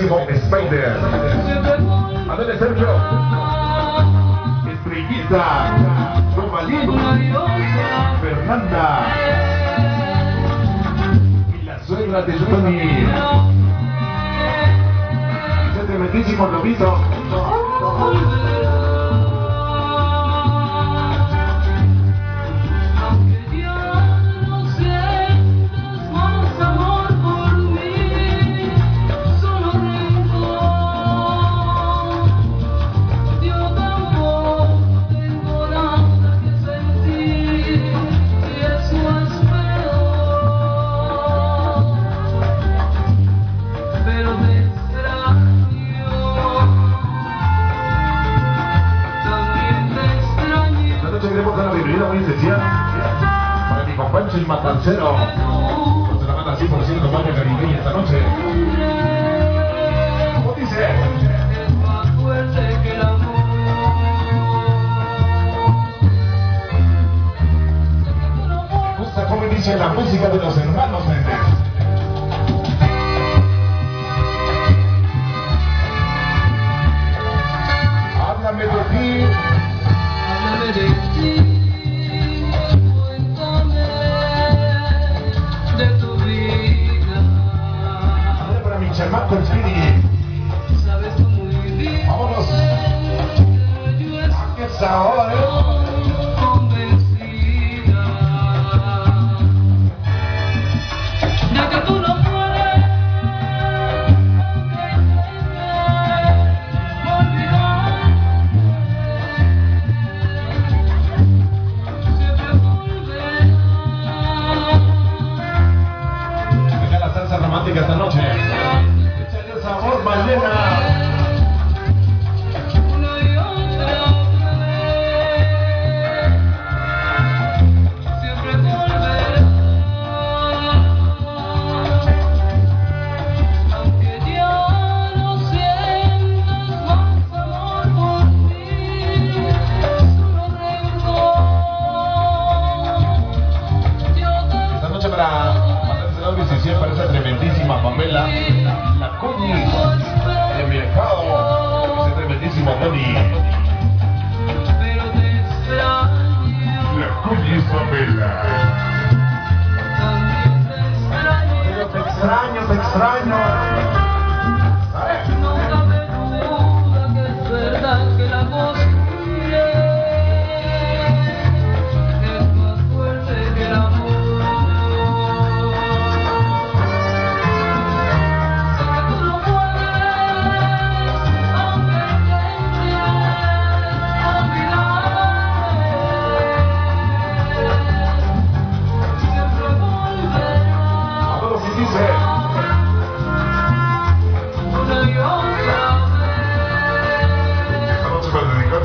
tremendísimo Spider. Adele Sergio. Estrellita. Romalín. Fernanda. Y la suegra de Johnny. Ese tremendísimo Lobito. Muy especial para mi compadre el matancero. No se la manda así por ciento baño caribeño esta noche. ¿Cómo dice? Me gusta cómo dice la música de los hermanos Méndez. Háblame de ti. Háblame de ti. Chamaco Speedy. Vámonos. Aquí está ahora, de que tú no puedes olvidar. Siempre volverás. Venga la salsa romántica esta noche. Sabor Malena. Una y otra vez. Siempre volverá. Aunque ya no sientas más amor por mí, solo rencor. Esta noche para Matanzadores y siempre esa tremendísima Pamela. La Cuñi de Mercado, ese tremendísimo Tony. La Cuñi Pamela. Pero te extraño, te extraño. ¿Sabes? No cabe duda que es verdad que la voz es más fuerte que el amor.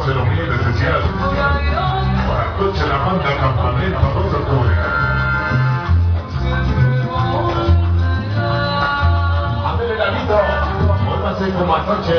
Lo muy especial para Coche la banda Campaneta 2 de octubre. Ándale, David, vuélvase como anoche.